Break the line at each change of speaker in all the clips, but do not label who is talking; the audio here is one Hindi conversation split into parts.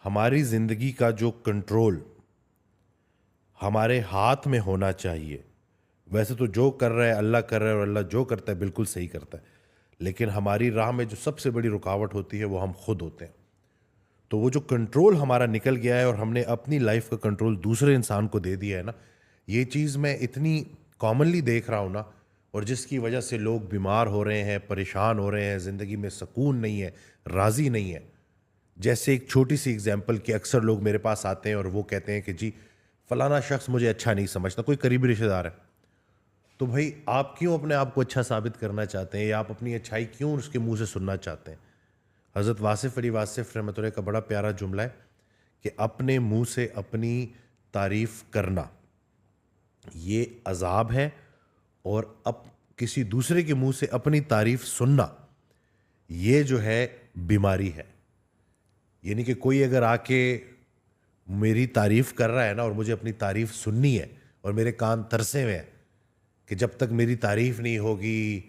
हमारी ज़िंदगी का जो कंट्रोल हमारे हाथ में होना चाहिए। वैसे तो जो कर रहा है अल्लाह कर रहा है, और अल्लाह जो करता है बिल्कुल सही करता है। लेकिन हमारी राह में जो सबसे बड़ी रुकावट होती है वो हम खुद होते हैं। तो वो जो कंट्रोल हमारा निकल गया है और हमने अपनी लाइफ का कंट्रोल दूसरे इंसान को दे दिया है ना, ये चीज़ मैं इतनी कॉमनली देख रहा हूँ ना, और जिसकी वजह से लोग बीमार हो रहे हैं, परेशान हो रहे हैं, ज़िंदगी में सुकून नहीं है, राज़ी नहीं है। जैसे एक छोटी सी एग्जांपल कि अक्सर लोग मेरे पास आते हैं और वो कहते हैं कि जी फलाना शख्स मुझे अच्छा नहीं समझता, कोई करीबी रिश्तेदार है। तो भाई आप क्यों अपने आप को अच्छा साबित करना चाहते हैं, या आप अपनी अच्छाई क्यों उसके मुंह से सुनना चाहते हैं? हज़रत वासिफ़ अली वासिफ़ रहमतुल्लाह का बड़ा प्यारा जुमला है कि अपने मुंह से अपनी तारीफ़ करना ये अजाब है, और अब किसी दूसरे के मुंह से अपनी तारीफ़ सुनना ये जो है बीमारी है। यानी कि कोई अगर आके मेरी तारीफ़ कर रहा है ना, और मुझे अपनी तारीफ़ सुननी है और मेरे कान तरसे हुए हैं कि जब तक मेरी तारीफ़ नहीं होगी,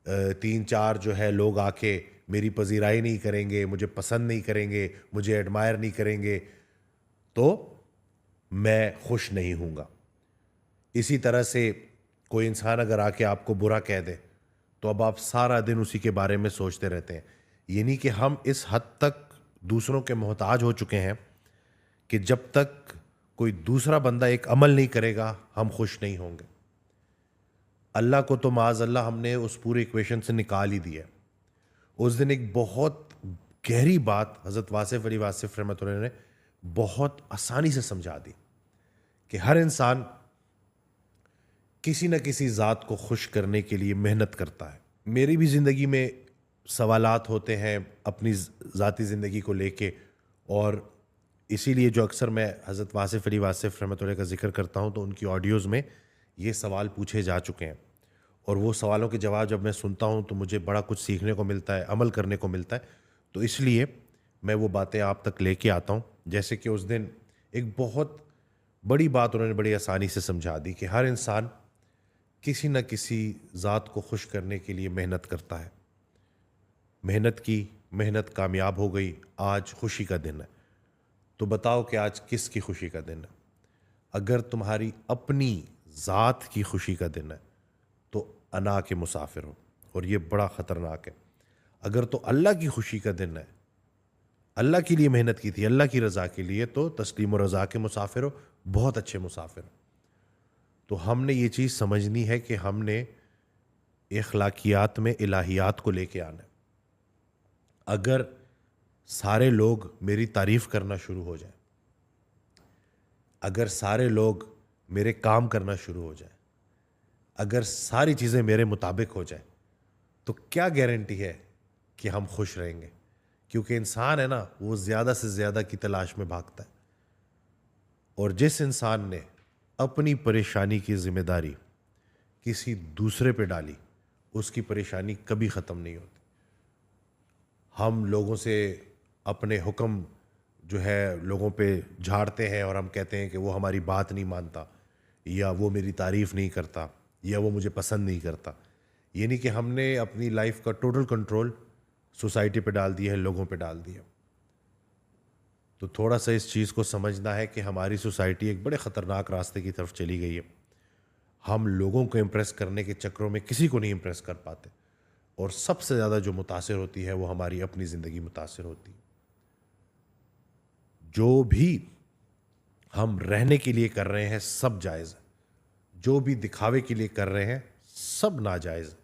तीन चार जो है लोग आके मेरी पजीराई नहीं करेंगे, मुझे पसंद नहीं करेंगे, मुझे एडमायर नहीं करेंगे, तो मैं खुश नहीं हूँगा। इसी तरह से कोई इंसान अगर आके आपको बुरा कह दे, तो अब आप सारा दिन उसी के बारे में सोचते रहते हैं। यानी कि हम इस हद तक दूसरों के मोहताज हो चुके हैं कि जब तक कोई दूसरा बंदा एक अमल नहीं करेगा हम खुश नहीं होंगे। अल्लाह को तो माज़ अल्लाह हमने उस पूरे इक्वेशन से निकाल ही दिया है। उस दिन एक बहुत गहरी बात हज़रत वासिफ़ अली वासिफ़ रहमतुल्लाह ने बहुत आसानी से समझा दी कि हर इंसान किसी न किसी ज़ात को खुश करने के लिए मेहनत करता है। मेरी भी ज़िंदगी में सवालात होते हैं अपनी ज़ाती ज़िंदगी को लेके, और इसीलिए जो अक्सर मैं हज़रत वासिफ़ अली वासिफ़ रहमतुल्लाह का ज़िक्र करता हूँ तो उनकी ऑडियोज़ में ये सवाल पूछे जा चुके हैं, और वो सवालों के जवाब जब मैं सुनता हूँ तो मुझे बड़ा कुछ सीखने को मिलता है, अमल करने को मिलता है। तो इसलिए मैं वो बातें आप तक लेके आता हूँ। जैसे कि उस दिन एक बहुत बड़ी बात उन्होंने बड़ी आसानी से समझा दी कि हर इंसान किसी न किसी ज़ात को खुश करने के लिए मेहनत करता है। मेहनत की, मेहनत कामयाब हो गई, आज खुशी का दिन है। तो बताओ कि आज किसकी खुशी का दिन है? अगर तुम्हारी अपनी ज़ात की खुशी का दिन है तो अना के मुसाफिर हो, और ये बड़ा ख़तरनाक है। अगर तो अल्लाह की खुशी का दिन है, अल्लाह के लिए मेहनत की थी, अल्लाह की रज़ा के लिए, तो तस्लीम और रज़ा के मुसाफिर हो, बहुत अच्छे मुसाफिर हो। तो हमने ये चीज़ समझनी है कि हमने अखलाकियात में इलाहियात को लेके आना है। अगर सारे लोग मेरी तारीफ़ करना शुरू हो जाए, अगर सारे लोग मेरे काम करना शुरू हो जाए, अगर सारी चीज़ें मेरे मुताबिक हो जाए, तो क्या गारंटी है कि हम खुश रहेंगे? क्योंकि इंसान है ना, वो ज़्यादा से ज़्यादा की तलाश में भागता है, और जिस इंसान ने अपनी परेशानी की जिम्मेदारी किसी दूसरे पे डाली, उसकी परेशानी कभी ख़त्म नहीं होती। हम लोगों से अपने हुक्म जो है लोगों पे झाड़ते हैं, और हम कहते हैं कि वो हमारी बात नहीं मानता, या वो मेरी तारीफ़ नहीं करता, या वो मुझे पसंद नहीं करता। यानी कि हमने अपनी लाइफ का टोटल कंट्रोल सोसाइटी पे डाल दिया है, लोगों पे डाल दिया। तो थोड़ा सा इस चीज़ को समझना है कि हमारी सोसाइटी एक बड़े ख़तरनाक रास्ते की तरफ चली गई है। हम लोगों को इम्प्रेस करने के चक्करों में किसी को नहीं इम्प्रेस कर पाते, और सबसे ज़्यादा जो मुतासिर होती है वो हमारी अपनी ज़िंदगी मुतासिर होती है। जो भी हम रहने के लिए कर रहे हैं सब जायज़ है, जो भी दिखावे के लिए कर रहे हैं सब नाजायज़ है।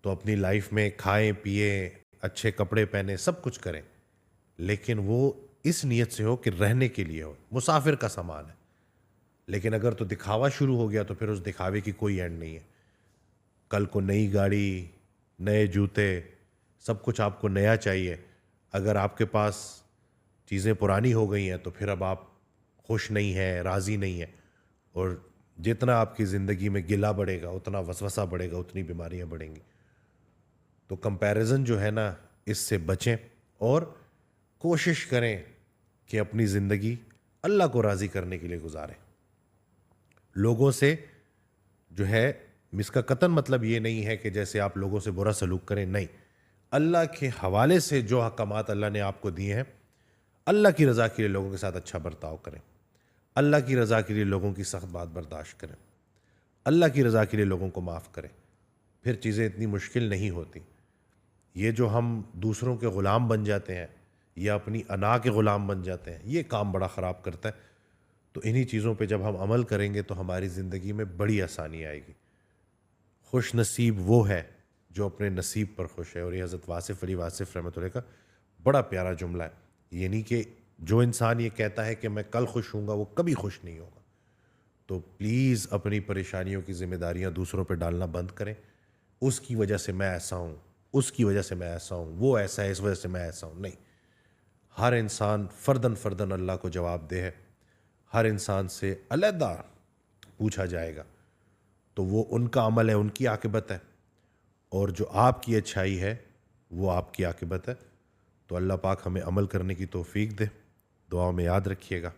तो अपनी लाइफ में खाएं पिए, अच्छे कपड़े पहने, सब कुछ करें, लेकिन वो इस नीयत से हो कि रहने के लिए हो, मुसाफिर का सामान है। लेकिन अगर तो दिखावा शुरू हो गया तो फिर उस दिखावे की कोई एंड नहीं है। कल को नई गाड़ी, नए जूते, सब कुछ आपको नया चाहिए। अगर आपके पास चीज़ें पुरानी हो गई हैं तो फिर अब आप खुश नहीं हैं, राज़ी नहीं हैं, और जितना आपकी ज़िंदगी में गिला बढ़ेगा उतना वसवसा बढ़ेगा, उतनी बीमारियां बढ़ेंगी। तो कंपैरिजन जो है ना, इससे बचें, और कोशिश करें कि अपनी ज़िंदगी अल्लाह को राज़ी करने के लिए गुजारें। लोगों से जो है, इसका कतन मतलब ये नहीं है कि जैसे आप लोगों से बुरा सलूक करें, नहीं। अल्लाह के हवाले से जो अहकामात अल्लाह ने आपको दिए हैं, अल्लाह की रज़ा के लिए लोगों के साथ अच्छा बर्ताव करें, अल्लाह की रज़ा के लिए लोगों की सख्त बात बर्दाश्त करें, अल्लाह की रज़ा के लिए लोगों को माफ़ करें, फिर चीज़ें इतनी मुश्किल नहीं होती। ये जो हम दूसरों के ग़ुलाम बन जाते हैं या अपनी अना के ग़ुलाम बन जाते हैं, ये काम बड़ा ख़राब करता है। तो इन्हीं चीज़ों पे जब हम अमल करेंगे तो हमारी ज़िंदगी में बड़ी आसानी आएगी। खुश नसीब वो है जो अपने नसीब पर खुश है। और ये हज़रत वासिफ़ अली वासिफ़ रहमतुल्लाह का बड़ा प्यारा जुमला है। यानी कि जो इंसान ये कहता है कि मैं कल खुश हूँगा, वो कभी खुश नहीं होगा। तो प्लीज़ अपनी परेशानियों की ज़िम्मेदारियाँ दूसरों पे डालना बंद करें। उसकी वजह से मैं ऐसा हूँ, उसकी वजह से मैं ऐसा हूँ, वो ऐसा है इस वजह से मैं ऐसा हूँ, नहीं। हर इंसान फ़र्दन फ़र्दन अल्लाह को जवाब दे है। हर इंसान से अलहदा पूछा जाएगा। तो वो उनका अमल है, उनकी आक़िबत है, और जो आपकी अच्छाई है वो आपकी आक़िबत है। तो अल्लाह पाक हमें अमल करने की तौफ़ीक दे। दुआओं में याद रखिएगा।